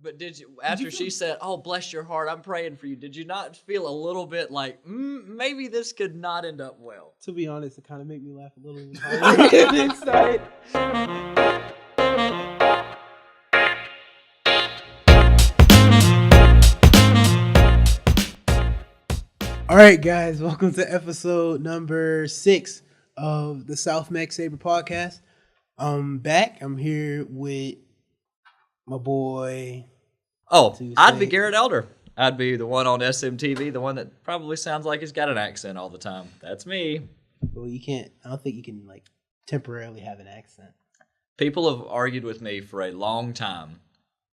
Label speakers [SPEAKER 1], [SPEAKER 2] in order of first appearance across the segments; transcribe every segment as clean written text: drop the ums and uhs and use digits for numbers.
[SPEAKER 1] But after she said, "Oh, bless your heart, I'm praying for you," did you not feel a little bit like, maybe this could not end up well?
[SPEAKER 2] To be honest, it kind of made me laugh a little harder inside. All right, guys, welcome to episode number 6 of the South Mac Sabre Pawcast. I'm back. I'm here with my boy.
[SPEAKER 1] I'd be Garrett Elder. I'd be the one on SMTV, the one that probably sounds like he's got an accent all the time. That's me.
[SPEAKER 2] Well, you can't. I don't think you can temporarily have an accent.
[SPEAKER 1] People have argued with me for a long time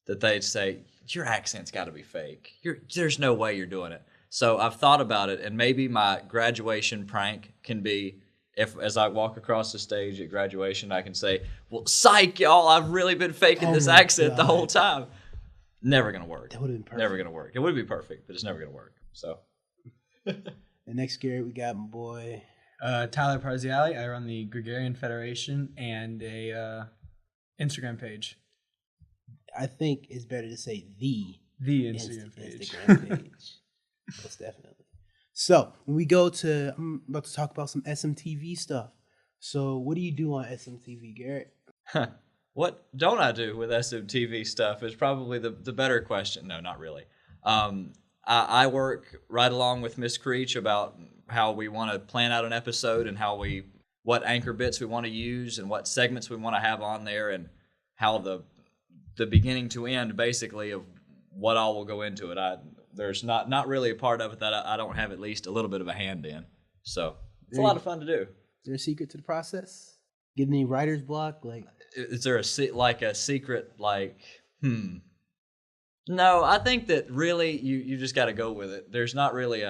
[SPEAKER 1] that they'd say your accent's got to be fake. There's no way you're doing it. So I've thought about it, and maybe my graduation prank can be, if as I walk across the stage at graduation, I can say, "Well, psych, y'all! I've really been faking this accent the whole time." Never gonna work.
[SPEAKER 2] That would have been perfect.
[SPEAKER 1] Never gonna work. It would be perfect, but it's never gonna work. So.
[SPEAKER 2] And next, Garrett, we got my boy
[SPEAKER 3] Tyler Parziali. I run the Gregarian Federation and a Instagram page.
[SPEAKER 2] I think it's better to say the
[SPEAKER 3] Instagram page.
[SPEAKER 2] Instagram page. Most definitely. So when we go to, I'm about to talk about some SMTV stuff. So what do you do on SMTV, Garrett?
[SPEAKER 1] What don't I do with SMTV stuff is probably the better question. No, not really. I work right along with Miss Creech about how we want to plan out an episode and what anchor bits we want to use and what segments we want to have on there and how the beginning to end basically of what all will go into it. There's not really a part of it that I don't have at least a little bit of a hand in. So it's a lot of fun to do.
[SPEAKER 2] Is there a secret to the process? Get any writer's block?
[SPEAKER 1] Is there a secret No, I think that really you just got to go with it. There's not really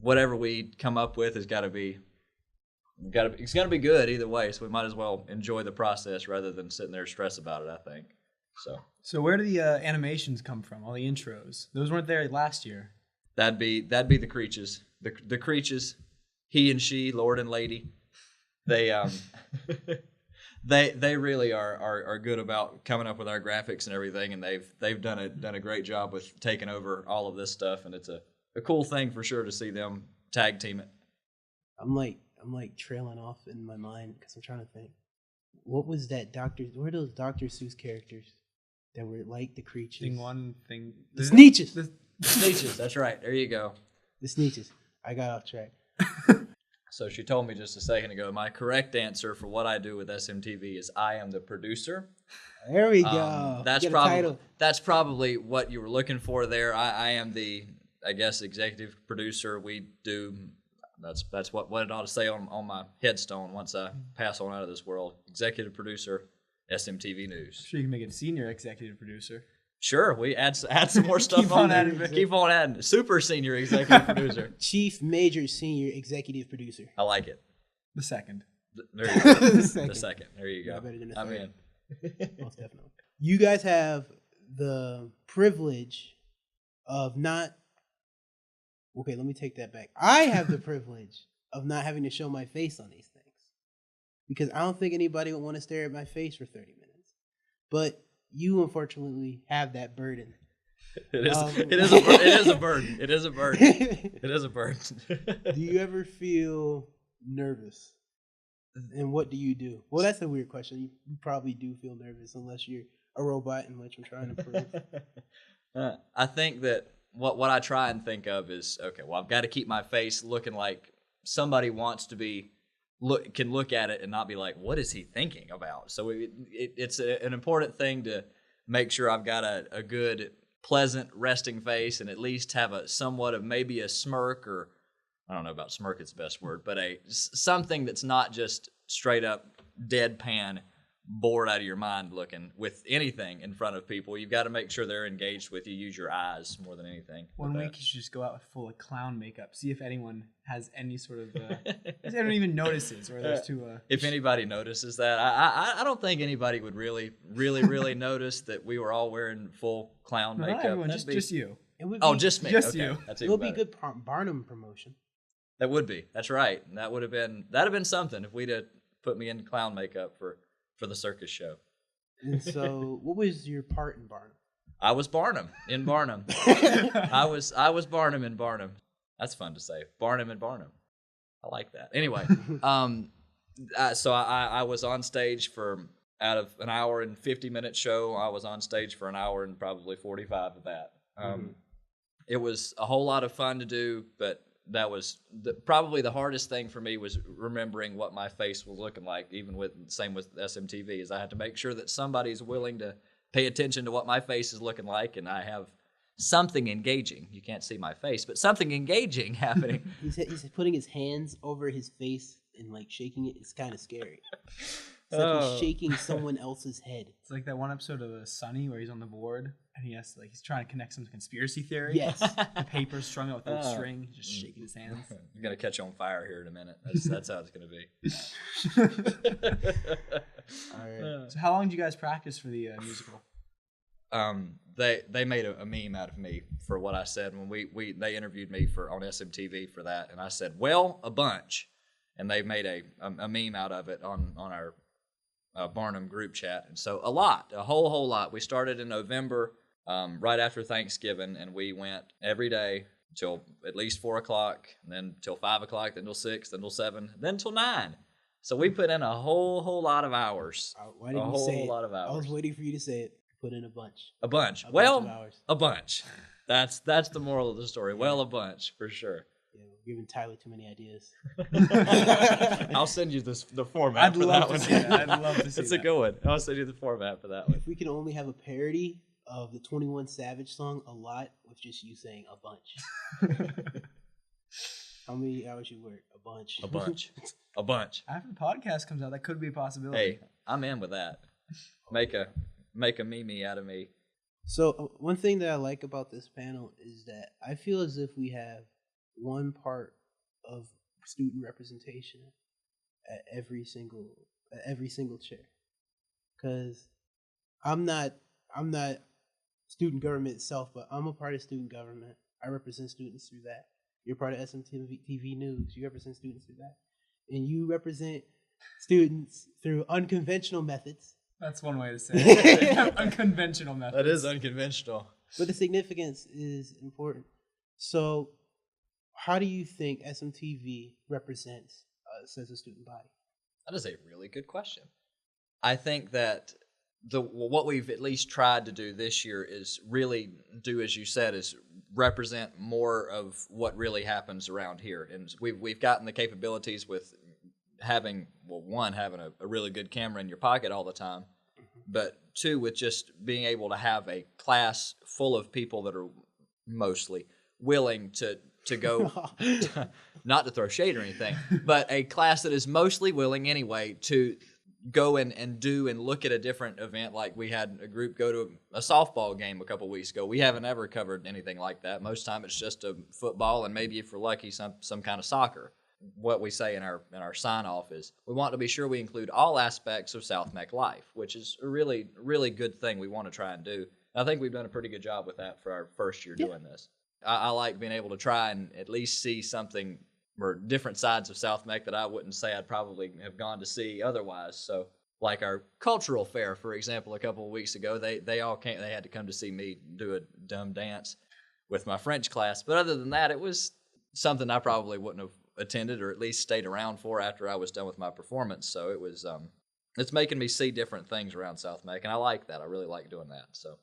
[SPEAKER 1] whatever we come up with it's got to be good either way. So we might as well enjoy the process rather than sitting there stress about it, I think.
[SPEAKER 3] So where do the animations come from? All the intros. Those weren't there last year.
[SPEAKER 1] That'd be the Creeches. The Creeches, he and she, Lord and Lady. They they really are good about coming up with our graphics and everything, and they've done a great job with taking over all of this stuff, and it's a cool thing for sure to see them tag team it.
[SPEAKER 2] I'm trailing off in my mind because I'm trying to think. What was that where are those Dr. Seuss characters that were like the Creatures?
[SPEAKER 3] The
[SPEAKER 2] Sneetches.
[SPEAKER 1] The Sneetches, that's right. There you go.
[SPEAKER 2] The Sneetches. I got off track.
[SPEAKER 1] So she told me just a second ago, my correct answer for what I do with SMTV is I am the producer.
[SPEAKER 2] There we go.
[SPEAKER 1] That's probably what you were looking for there. I am the, I guess, executive producer. We do, that's what it ought to say on my headstone once I pass on out of this world. Executive producer, SMTV News.
[SPEAKER 3] Sure, you can make it senior executive producer.
[SPEAKER 1] Sure, we add some more stuff on there. Keep on adding. Super senior executive producer.
[SPEAKER 2] Chief Major Senior Executive Producer.
[SPEAKER 1] I like it.
[SPEAKER 3] The second.
[SPEAKER 1] There you go. The second. There you go.
[SPEAKER 2] Yeah, better than the
[SPEAKER 1] I'm
[SPEAKER 2] third.
[SPEAKER 1] in.
[SPEAKER 2] Most definitely. You guys have the privilege of not... Okay, let me take that back. I have the privilege of not having to show my face on these things. Because I don't think anybody would want to stare at my face for 30 minutes. But you, unfortunately, have that burden.
[SPEAKER 1] It is a burden. It is a burden. It is a burden.
[SPEAKER 2] Do you ever feel nervous? And what do you do? Well, that's a weird question. You probably do feel nervous unless you're a robot, in which I'm trying to prove.
[SPEAKER 1] I think that what I try and think of is, okay, well, I've got to keep my face looking like somebody wants to be, can look at it and not be like, what is he thinking about? So it's an important thing to make sure I've got a good, pleasant, resting face and at least have a somewhat of maybe a smirk, or I don't know about smirk, it's the best word, but something that's not just straight up deadpan, bored out of your mind looking with anything in front of people. You've got to make sure they're engaged with you. Use your eyes more than anything.
[SPEAKER 3] One week you should just go out with full of clown makeup. See if anyone has any sort of... if anyone even notices, or there's two...
[SPEAKER 1] if anybody notices that. I don't think anybody would really notice that we were all wearing full clown makeup.
[SPEAKER 3] Not everyone, just you.
[SPEAKER 1] Just me.
[SPEAKER 3] Just
[SPEAKER 1] okay.
[SPEAKER 3] you.
[SPEAKER 1] That's
[SPEAKER 2] it would be good Barnum promotion.
[SPEAKER 1] That would be. That's right. That'd have been something if we'd have put me in clown makeup for the circus show.
[SPEAKER 2] And so, what was your part in Barnum?
[SPEAKER 1] I was Barnum in Barnum. I was Barnum in Barnum. That's fun to say. Barnum and Barnum. I like that. Anyway, so I was on stage for, out of an hour and 50-minute show, I was on stage for an hour and probably 45 of that. It was a whole lot of fun to do, but that was probably the hardest thing for me was remembering what my face was looking like, even with, same with SMTV, is I had to make sure that somebody's willing to pay attention to what my face is looking like, and I have something engaging. You can't see my face, but something engaging happening.
[SPEAKER 2] He's putting his hands over his face and like shaking it. It's kind of scary. It's like he's shaking someone else's head.
[SPEAKER 3] It's like that one episode of Sunny where he's on the board and he's trying to connect some conspiracy theory.
[SPEAKER 2] Yes.
[SPEAKER 3] The paper's strung out with a string. He's just shaking his hands.
[SPEAKER 1] I'm gonna catch on fire here in a minute. That's how it's gonna be.
[SPEAKER 2] All right.
[SPEAKER 3] So how long did you guys practice for the musical?
[SPEAKER 1] They made a meme out of me for what I said when they interviewed me on SMTV for that, and I said, well, a bunch, and they made a meme out of it on our Barnum group chat, and so a whole lot. We started in November, right after Thanksgiving, and we went every day till at least 4 o'clock, and then till 5 o'clock, then till 6, then till 7, then till 9. So we put in a whole lot of hours.
[SPEAKER 2] Why did you say it?
[SPEAKER 1] Lot of hours.
[SPEAKER 2] I was waiting for you to say it. Put in a bunch.
[SPEAKER 1] A bunch.
[SPEAKER 2] A
[SPEAKER 1] Well,
[SPEAKER 2] bunch of hours.
[SPEAKER 1] a bunch. That's the moral of the story. Yeah. Well, a bunch for sure.
[SPEAKER 2] Yeah, we're giving Tyler too many ideas.
[SPEAKER 1] I'll send you the format for that one.
[SPEAKER 3] I'd love to see that.
[SPEAKER 1] It's a good one. I'll send you the format for that one.
[SPEAKER 2] If we can only have a parody of the 21 Savage song, A Lot, with just you saying a bunch. How many hours you work? A bunch.
[SPEAKER 1] A bunch. A bunch.
[SPEAKER 3] After the podcast comes out, that could be a possibility.
[SPEAKER 1] Hey, I'm in with that. Make a meme out of me.
[SPEAKER 2] So one thing that I like about this panel is that I feel as if we have one part of student representation at every single chair. Because I'm not student government itself, but I'm a part of student government. I represent students through that. You're part of SMTV News. You represent students through that. And you represent students through unconventional methods.
[SPEAKER 3] That's one way to say it. Unconventional methods.
[SPEAKER 1] That is unconventional.
[SPEAKER 2] But the significance is important. So how do you think SMTV represents us as a student body?
[SPEAKER 1] That is a really good question. I think that what we've at least tried to do this year is really do, as you said, is represent more of what really happens around here. And we've gotten the capabilities with having a really good camera in your pocket all the time, but 2, with just being able to have a class full of people that are mostly willing to go, not to throw shade or anything, but a class that is mostly willing anyway to go and do and look at a different event. Like we had a group go to a softball game a couple weeks ago. We haven't ever covered anything like that. Most time it's just a football and maybe if we're lucky some kind of soccer. What we say in our sign off is we want to be sure we include all aspects of South Meck life, which is a really, really good thing we want to try and do. I think we've done a pretty good job with that for our first year doing this. I like being able to try and at least see something or different sides of South Meck that I wouldn't say I'd probably have gone to see otherwise. So like our cultural fair, for example, a couple of weeks ago, they all came. They had to come to see me do a dumb dance with my French class. But other than that, it was something I probably wouldn't have attended or at least stayed around for after I was done with my performance. So it was it's making me see different things around South Meck, and I like that. I really like doing that. So.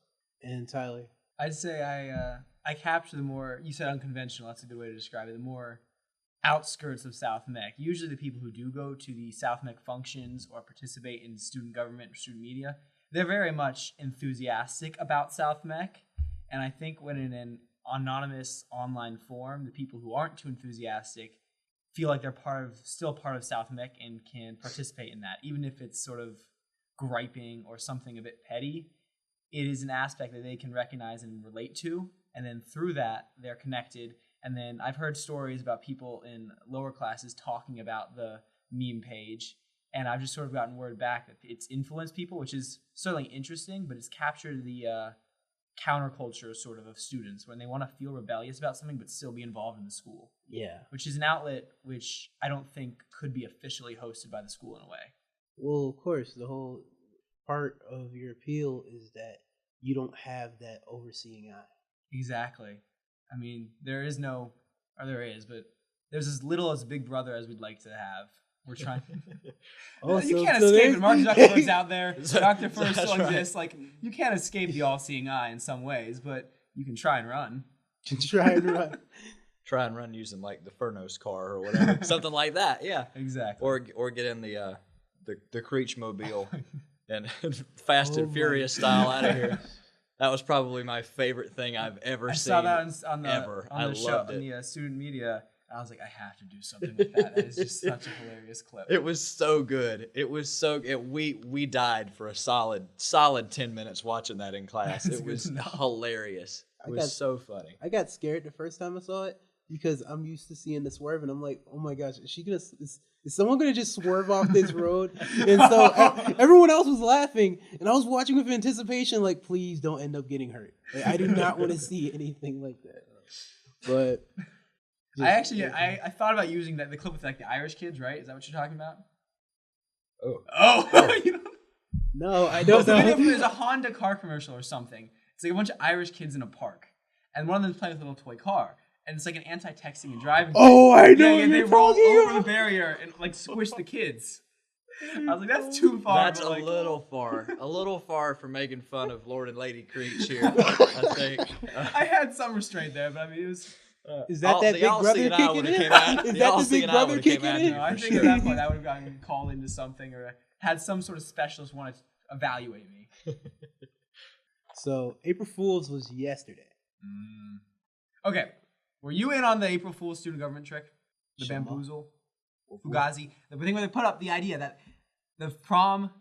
[SPEAKER 2] And Tyler,
[SPEAKER 3] I'd say I capture the more, you said unconventional, that's a good way to describe it, the more outskirts of South Meck. Usually the people who do go to the South Meck functions or participate in student government or student media, they're very much enthusiastic about South Meck. And I think when in an anonymous online forum, the people who aren't too enthusiastic feel like they're still part of South Meck and can participate in that, even if it's sort of griping or something a bit petty. It is an aspect that they can recognize and relate to, and then through that, they're connected. And then I've heard stories about people in lower classes talking about the meme page, and I've just sort of gotten word back that it's influenced people, which is certainly interesting, but it's captured the counterculture sort of students when they want to feel rebellious about something but still be involved in the school.
[SPEAKER 2] Yeah.
[SPEAKER 3] Which is an outlet which I don't think could be officially hosted by the school in a way.
[SPEAKER 2] Well, of course, part of your appeal is that you don't have that overseeing eye.
[SPEAKER 3] Exactly. I mean, there is, but there's as little as Big Brother as we'd like to have. We're trying. You can't escape it. Mark Zuckerberg's out there. Dr. First still exists. Like, you can't escape the all-seeing eye in some ways, but you can try and run.
[SPEAKER 1] Try and run using like the Furnos car or whatever, something like that. Yeah,
[SPEAKER 3] exactly.
[SPEAKER 1] Or get in the Creech mobile and Fast and Furious style out of here. That was probably my favorite thing I've ever seen.
[SPEAKER 3] I saw that on the
[SPEAKER 1] loved it.
[SPEAKER 3] On the student media. I was like, I have to do something with that. That is just such a hilarious clip.
[SPEAKER 1] It was so good. We died for a solid 10 minutes watching that in class. It was hilarious. It was so funny.
[SPEAKER 2] I got scared the first time I saw it because I'm used to seeing the swerve, and I'm like, oh my gosh, is someone gonna just swerve off this road? And so everyone else was laughing, and I was watching with anticipation, like, please don't end up getting hurt. Like, I do not want to see anything like that. But
[SPEAKER 3] I thought about using the clip with like the Irish kids, right? Is that what you're talking about?
[SPEAKER 1] Oh.
[SPEAKER 3] You don't...
[SPEAKER 2] No, I don't know.
[SPEAKER 3] There's a Honda car commercial or something. It's like a bunch of Irish kids in a park, and one of them's playing with a little toy car, and it's like an anti-texting and driving.
[SPEAKER 2] Oh, I know.
[SPEAKER 3] Yeah, they roll over the barrier and like squish the kids. I was like, that's too far.
[SPEAKER 1] That's a little far for making fun of Lord and Lady Creech here. I think.
[SPEAKER 3] I had some restraint there, but I mean, it was.
[SPEAKER 2] Is that Big Brother kicking in? Is that the Big Brother kicking in?
[SPEAKER 3] No, I think at that point I would have gotten called into something or had some sort of specialist want to evaluate me.
[SPEAKER 2] So April Fool's was yesterday.
[SPEAKER 3] Okay, were you in on the April Fool's student government trick? The bamboozle, Fugazi, the thing where they put up the idea that the prom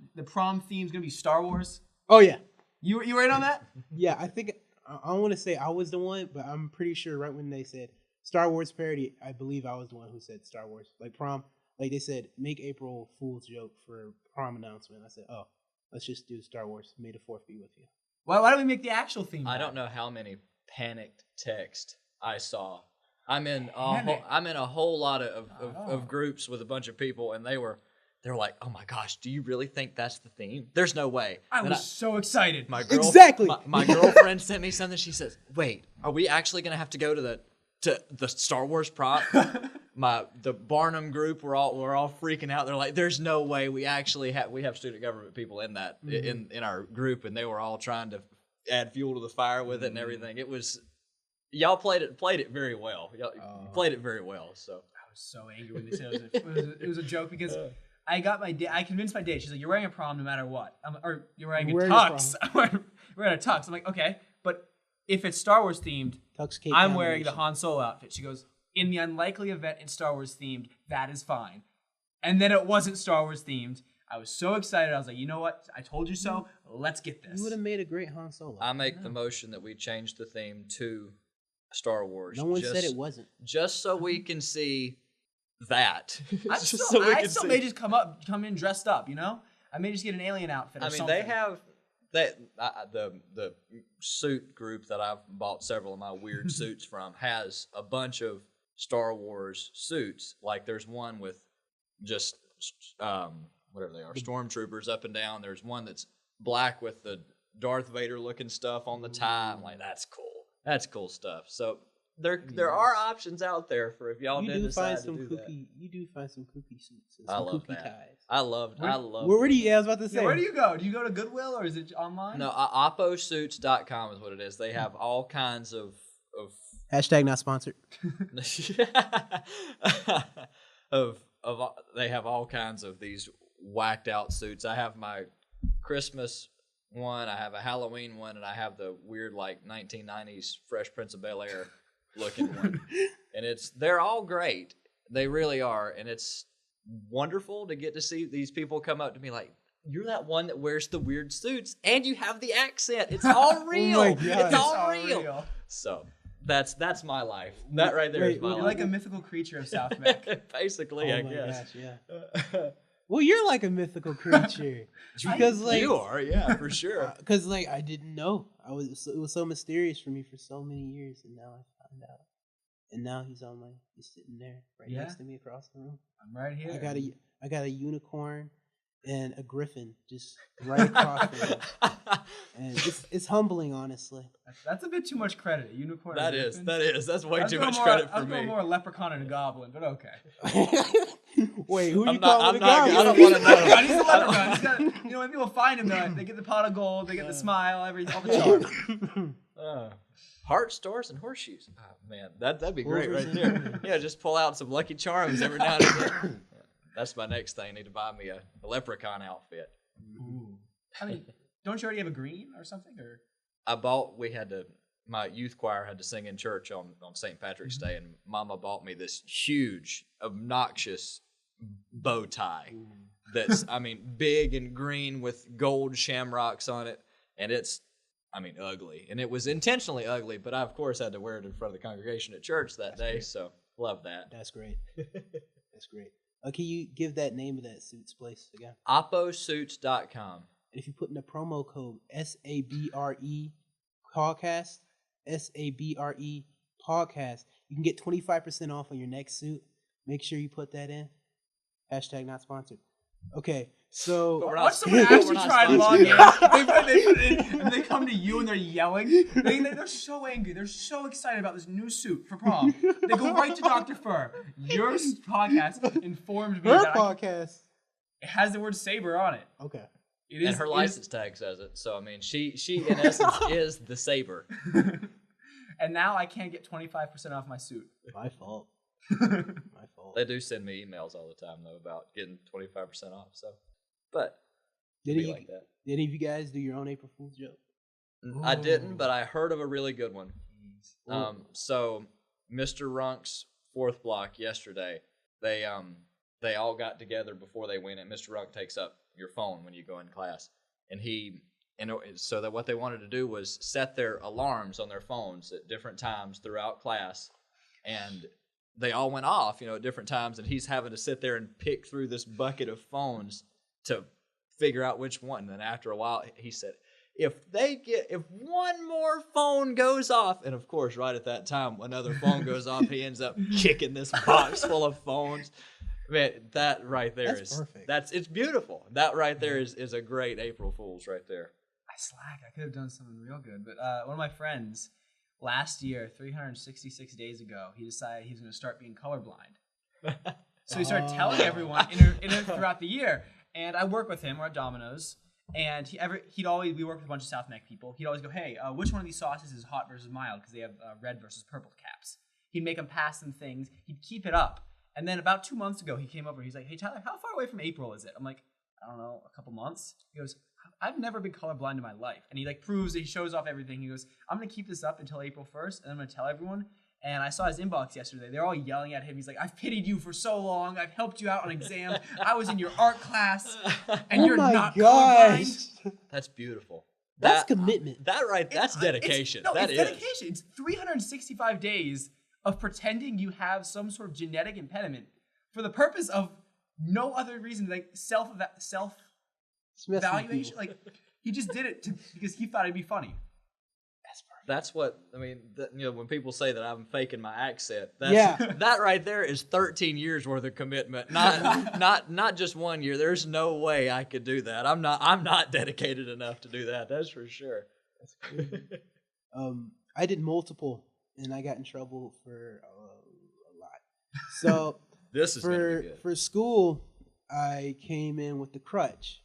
[SPEAKER 3] theme is gonna be Star Wars.
[SPEAKER 2] Oh yeah,
[SPEAKER 3] you were in on that?
[SPEAKER 2] Yeah, I think. I don't want to say I was the one, but I'm pretty sure right when they said Star Wars parody, I believe I was the one who said Star Wars. Like prom, like they said, make April Fool's joke for prom announcement. I said, oh, let's just do Star Wars. May the 4th be with you.
[SPEAKER 3] Why don't we make the actual theme?
[SPEAKER 1] I don't know how many panicked texts I saw. I'm in a whole lot of groups with a bunch of people, and they were like, "Oh my gosh, do you really think that's the theme? There's no way."
[SPEAKER 3] I was so excited.
[SPEAKER 1] My girlfriend sent me something. She says, "Wait, are we actually gonna have to go to the Star Wars prop?" The Barnum group we're all freaking out. They're like, "There's no way we actually have student government people in that in our group," and they were all trying to add fuel to the fire with it and everything. It was y'all played it very well. Y'all played it very well. So
[SPEAKER 3] I was so angry when they said it was a joke because. I convinced my date. She's like, "You're wearing a prom no matter what." Or you're wearing a tux. We're wearing a tux. I'm like, okay, but if it's Star Wars themed, I'm wearing the Han Solo outfit. She goes, "In the unlikely event it's Star Wars themed, that is fine." And then it wasn't Star Wars themed. I was so excited. I was like, you know what? I told you so. Let's get this.
[SPEAKER 2] You would have made a great Han Solo.
[SPEAKER 1] I make the motion that we change the theme to Star Wars.
[SPEAKER 2] No one said it wasn't.
[SPEAKER 1] Just so we can see that.
[SPEAKER 3] I still may just come in dressed up, you know? I may just get an alien outfit or something.
[SPEAKER 1] They have the suit group that I've bought several of my weird suits from has a bunch of Star Wars suits. Like there's one with just whatever they are, stormtroopers up and down. There's one that's black with the Darth Vader looking stuff on the tie. I'm like, that's cool. That's cool stuff. So there are options out there for if y'all did decide to do that. You do find some kooky suits and some kooky ties. I love.
[SPEAKER 2] Where do you? I was about to say.
[SPEAKER 3] Yeah, where do you go? Do you go to Goodwill or is it online?
[SPEAKER 1] No, opposuits.com is what it is. They have all kinds of
[SPEAKER 2] hashtag not sponsored.
[SPEAKER 1] They have all kinds of these whacked out suits. I have my Christmas one, I have a Halloween one, and I have the weird like 1990s Fresh Prince of Bel-Air looking one. And they're all great. They really are. And it's wonderful to get to see these people come up to me like, "You're that one that wears the weird suits and you have the accent. It's all real."
[SPEAKER 2] Oh my God.
[SPEAKER 1] It's all real. So that's my life. That right there is my life.
[SPEAKER 3] You're like a mythical creature of South Mech.
[SPEAKER 1] Basically, I guess.
[SPEAKER 2] Gosh, yeah. Well, you're like a mythical creature because
[SPEAKER 1] you are, yeah, for sure.
[SPEAKER 2] Because I didn't know. It was so mysterious for me for so many years, and now I found out. And now he's sitting there next to me across the room.
[SPEAKER 3] I'm right here.
[SPEAKER 2] I got a unicorn and a griffin just right across from him. And it's humbling, honestly.
[SPEAKER 3] That's a bit too much credit. A unicorn.
[SPEAKER 1] That
[SPEAKER 3] and a
[SPEAKER 1] is.
[SPEAKER 3] griffin?
[SPEAKER 1] That's way too much credit for
[SPEAKER 3] I was going
[SPEAKER 1] me.
[SPEAKER 3] more a leprechaun and a goblin, but okay.
[SPEAKER 2] Wait, who you
[SPEAKER 1] I'm
[SPEAKER 2] calling
[SPEAKER 1] not.
[SPEAKER 2] the
[SPEAKER 1] I
[SPEAKER 2] goblin?
[SPEAKER 1] don't want to know.
[SPEAKER 3] He's a leprechaun. He's got, when people find him, though, they get the pot of gold, they get the smile, all the charm.
[SPEAKER 1] Heart stars and horseshoes. Oh, man, that'd be great right
[SPEAKER 2] Horseshoes.
[SPEAKER 1] there. Yeah, just pull out some Lucky Charms every now and again. That's my next thing. I need to buy me a leprechaun outfit.
[SPEAKER 3] Ooh. I mean, don't you already have a green or something? Or my youth choir had to sing in church on St. Patrick's Day, and Mama bought me this huge, obnoxious bow tie that's, big and green with gold shamrocks on it, and it's, ugly. And it was intentionally ugly, but I, of course, had to wear it in front of the congregation at church that day, so love that.
[SPEAKER 2] That's great. That's great. Can you give that name of that suits place again?
[SPEAKER 1] opposuits.com.
[SPEAKER 2] And if you put in the promo code SABRE Pawcast, SABRE Pawcast, you can get 25% off on your next suit. Make sure you put that in. Hashtag not sponsored. Okay, so
[SPEAKER 3] once someone actually try and log in, they put it in, and they come to you and they're yelling. They're so angry. They're so excited about this new suit for prom. They go right to Dr. Fur. Your podcast informed me
[SPEAKER 2] her
[SPEAKER 3] that
[SPEAKER 2] podcast.
[SPEAKER 3] it has the word Sabre on it.
[SPEAKER 2] Okay.
[SPEAKER 3] It is,
[SPEAKER 1] and her license tag says it. So, she in essence is the Sabre.
[SPEAKER 3] And now I can't get 25% off my suit.
[SPEAKER 2] My fault. My fault.
[SPEAKER 1] They do send me emails all the time, though, about getting 25% off. So, but
[SPEAKER 2] Did any of you guys do your own April Fool's joke?
[SPEAKER 1] I didn't, but I heard of a really good one. So Mr. Runk's fourth block yesterday, they all got together before they went, and Mr. Runk takes up your phone when you go in class, and so that what they wanted to do was set their alarms on their phones at different times throughout class, and they all went off, at different times, and he's having to sit there and pick through this bucket of phones to figure out which one. And then after a while, he said, if one more phone goes off, and of course, right at that time, another phone goes off, he ends up kicking this box full of phones. Man, that right there
[SPEAKER 2] That's perfect.
[SPEAKER 1] It's beautiful. That right there is a great April Fool's right there.
[SPEAKER 3] I slack. I could have done something real good. But one of my friends, last year, 366 days ago, he decided he was going to start being colorblind. So he started telling everyone throughout the year. And I work with him. We're at Domino's. And we work with a bunch of South Meck people. He'd always go, hey, which one of these sauces is hot versus mild? Because they have red versus purple caps. He'd make them pass them things. He'd keep it up. And then about 2 months ago, he came over. He's like, hey, Tyler, how far away from April is it? I'm like, I don't know, a couple months. He goes, I've never been colorblind in my life. And he proves that he shows off everything. He goes, I'm going to keep this up until April 1st, and I'm going to tell everyone. And I saw his inbox yesterday. They're all yelling at him. He's like, I've pitied you for so long. I've helped you out on exams. I was in your art class, and you're not colorblind.
[SPEAKER 1] That's beautiful.
[SPEAKER 2] That's commitment.
[SPEAKER 1] That's dedication.
[SPEAKER 3] It's
[SPEAKER 1] That is
[SPEAKER 3] dedication. It's 365 days of pretending you have some sort of genetic impediment for the purpose of no other reason, like self-evaluation. Like, he just did it because he thought it'd be funny.
[SPEAKER 1] That's what when people say that I'm faking my accent, that right there is 13 years worth of commitment. Not just 1 year. There's no way I could do that. I'm not dedicated enough to do that. That's for sure.
[SPEAKER 2] That's crazy. I did multiple, and I got in trouble for a lot. So
[SPEAKER 1] this is gonna be good.
[SPEAKER 2] For school, I came in with the crutch,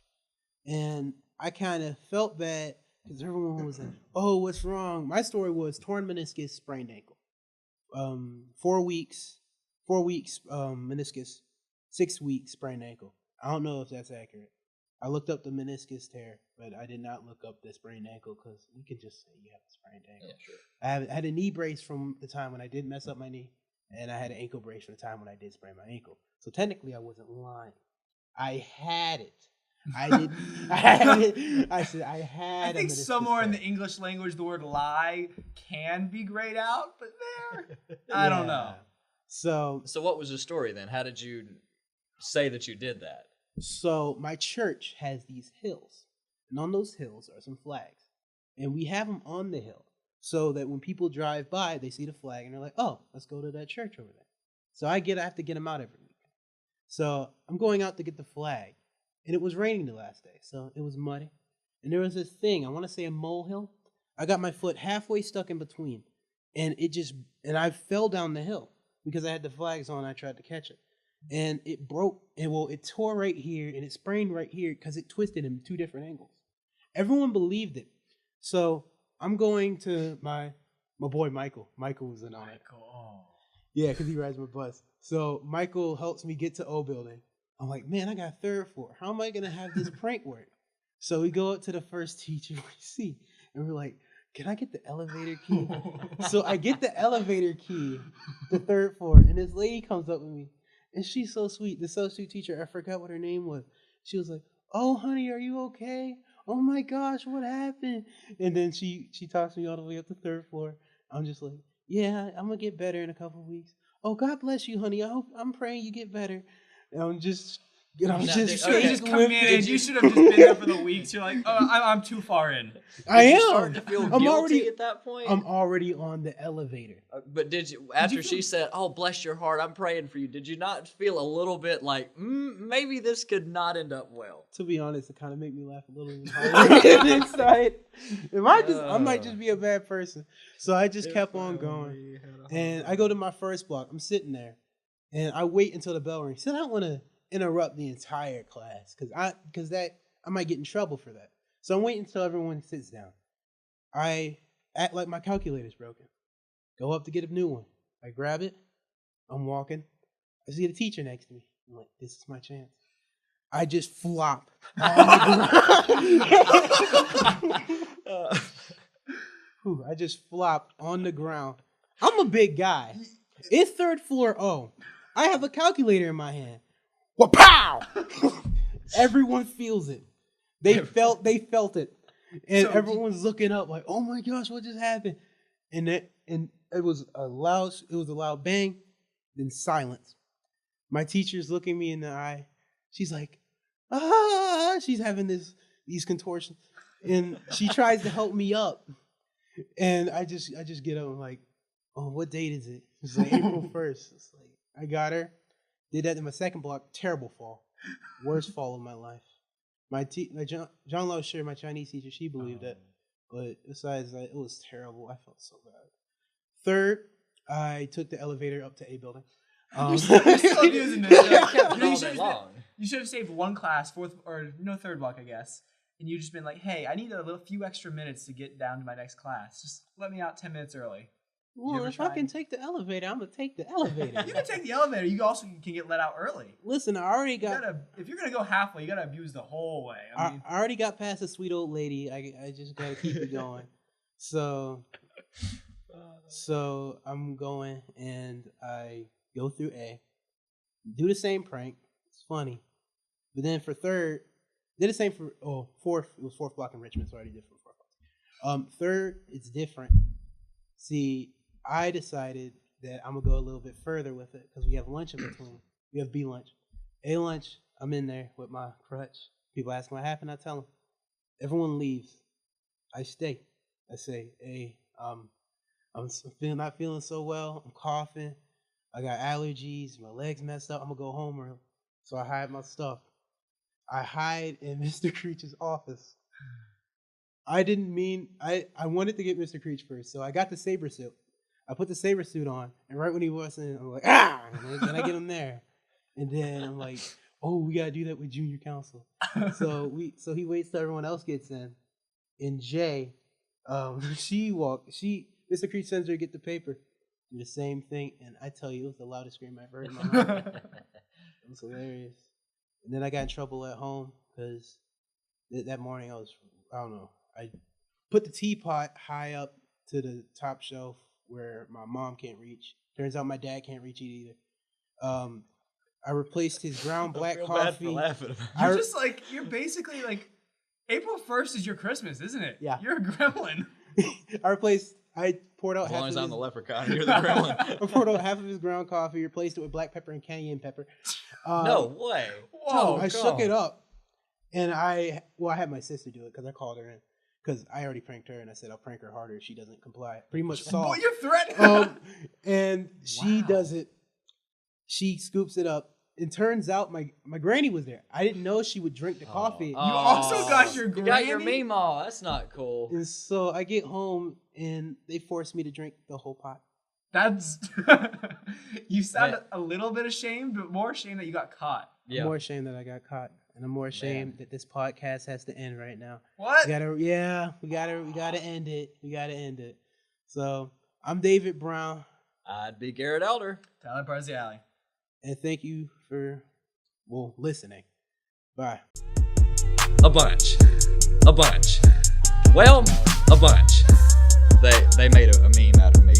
[SPEAKER 2] and I kind of felt bad because everyone was like, "Oh, what's wrong?" My story was torn meniscus, sprained ankle. 4 weeks, meniscus, 6 weeks sprained ankle. I don't know if that's accurate. I looked up the meniscus tear, but I did not look up the sprained ankle because you can just say you have a sprained ankle.
[SPEAKER 1] Yeah, sure.
[SPEAKER 2] I had a knee brace from the time when I did mess up my knee, and I had an ankle brace from the time when I did sprain my ankle. So technically, I wasn't lying. I had it. I did. I had it. I said I had.
[SPEAKER 3] I think somewhere in the English language, the word "lie" can be grayed out, but I don't know.
[SPEAKER 2] So
[SPEAKER 1] what was the story then? How did you say that you did that?
[SPEAKER 2] So my church has these hills, and on those hills are some flags, and we have them on the hill so that when people drive by, they see the flag and they're like, "Oh, let's go to that church over there." So I have to get them out every week. So I'm going out to get the flag, and it was raining the last day, so it was muddy. And there was this thing, I want to say a molehill. I got my foot halfway stuck in between, and I fell down the hill because I had the flags on. I tried to catch it, and it broke, and it tore right here, and it sprained right here because it twisted in 2 different angles. Everyone believed it, so I'm going to my boy Michael. Michael was in on it.
[SPEAKER 3] Oh.
[SPEAKER 2] Yeah, because he rides my bus. So Michael helps me get to O building. I'm like, man, I got 3rd floor. How am I gonna have this prank work? So we go up to the first teacher we see, and we're like, can I get the elevator key? So I get the elevator key, the 3rd floor, and this lady comes up with me, and she's so sweet. The substitute teacher, I forgot what her name was. She was like, oh, honey, are you okay? Oh my gosh, what happened? And then she talks me all the way up to 3rd floor. I'm just like, yeah, I'm gonna get better in a couple of weeks. Oh, God bless you, honey. I'm praying you get better. And I'm just
[SPEAKER 3] committed. You should have just been there for the weeks. You're like, oh, I'm too far in.
[SPEAKER 2] I am.
[SPEAKER 1] You starting to feel guilty at that point?
[SPEAKER 2] I'm already on the elevator.
[SPEAKER 1] But after she said, "Oh, bless your heart, I'm praying for you," did you not feel a little bit like maybe this could not end up well?
[SPEAKER 2] To be honest, it kind of made me laugh a little harder inside. I might just be a bad person. So I just kept on going, and I go to my first block. I'm sitting there, and I wait until the bell rings. So I don't want to interrupt the entire class because I might get in trouble for that. So I'm waiting until everyone sits down. I act like my calculator's broken. Go up to get a new one. I grab it. I'm walking. I see the teacher next to me. I'm like, this is my chance. I just flop on the ground. I just flop on the ground. I'm a big guy. It's 3rd floor O. I have a calculator in my hand. Pow! Everyone feels it. They felt it, and so, everyone's looking up like, "Oh my gosh, what just happened?" And it was a loud bang, then silence. My teacher's looking me in the eye. She's like, "Ah!" She's having these contortions, and she tries to help me up, and I just get up and like, "Oh, what date is it?" It's like April 1st. It's like I got her. Did that in my 2nd block. Terrible fall. Worst fall of my life. My John Lauscher, my Chinese teacher, she believed it. But besides that, it was terrible. I felt so bad. 3rd, I took the elevator up to A building.
[SPEAKER 3] You're still using this. You should have saved one class, 3rd block, I guess. And you just been like, hey, I need a few extra minutes to get down to my next class. Just let me out 10 minutes early.
[SPEAKER 2] Well, if I can take the elevator, I'm going to take the elevator.
[SPEAKER 3] You can take the elevator. You also can get let out early.
[SPEAKER 2] Listen, I already got...
[SPEAKER 3] if you're going to go halfway, you got to abuse the whole way.
[SPEAKER 2] I already got past a sweet old lady. I just got to keep it going. So I'm going, and I go through A. Do the same prank. It's funny. But then for 3rd, did the same for 4th. It was 4th block in Richmond, so I already did for 4th block. 3rd, it's different. See... I decided that I'm going to go a little bit further with it because we have lunch in between. We have B lunch. A lunch, I'm in there with my crutch. People ask me what happened, I tell them. Everyone leaves. I stay. I say, hey, I'm not feeling so well. I'm coughing. I got allergies. My leg's messed up. I'm going to go home early. So I hide my stuff. I hide in Mr. Creech's office. I didn't mean, I wanted to get Mr. Creech first, so I got the Sabre suit. I put the Sabre suit on, and right when he was in, I'm like, ah! And then I get him there. And then I'm like, oh, we got to do that with junior council. So he waits till everyone else gets in. And Jay, Mr. Creech sends her to get the paper. Do the same thing, and I tell you, it was the loudest scream I've heard in my life. It was hilarious. And then I got in trouble at home, because that morning I put the teapot high up to the top shelf where my mom can't reach. Turns out my dad can't reach it either. I replaced his ground black coffee.
[SPEAKER 3] You're basically like, April 1st is your Christmas, isn't it?
[SPEAKER 2] Yeah.
[SPEAKER 3] You're a gremlin.
[SPEAKER 2] I poured out
[SPEAKER 1] as
[SPEAKER 2] half
[SPEAKER 1] long
[SPEAKER 2] of
[SPEAKER 1] as
[SPEAKER 2] his,
[SPEAKER 1] I'm the leprechaun, you're the gremlin.
[SPEAKER 2] I poured out half of his ground coffee, replaced it with black pepper and cayenne pepper.
[SPEAKER 1] No way.
[SPEAKER 2] Whoa, I shook it up. And I had my sister do it because I called her in. Because I already pranked her, and I said I'll prank her harder if she doesn't comply. Pretty much soft.
[SPEAKER 3] Boy, you're threatening.
[SPEAKER 2] And she does it. She scoops it up it turns out my granny was there. I didn't know she would drink the coffee.
[SPEAKER 3] You also got your
[SPEAKER 1] You got your
[SPEAKER 3] granny?
[SPEAKER 1] Meemaw. That's not cool.
[SPEAKER 2] And so I get home and they forced me to drink the whole pot.
[SPEAKER 3] That's you sound
[SPEAKER 1] Man.
[SPEAKER 3] a little bit ashamed, but more ashamed that you got caught.
[SPEAKER 1] Yeah.
[SPEAKER 2] I'm more ashamed that I got caught, and I'm more ashamed that this podcast has to end right now.
[SPEAKER 3] What?
[SPEAKER 2] We gotta end it. We gotta end it. So I'm David Brown,
[SPEAKER 1] I'd be Garrett Elder.
[SPEAKER 3] Tyler Parziale.
[SPEAKER 2] and thank you for listening. Bye.
[SPEAKER 1] A bunch. Well, a bunch. They made a meme out of me.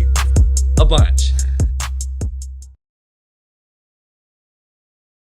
[SPEAKER 1] A bunch.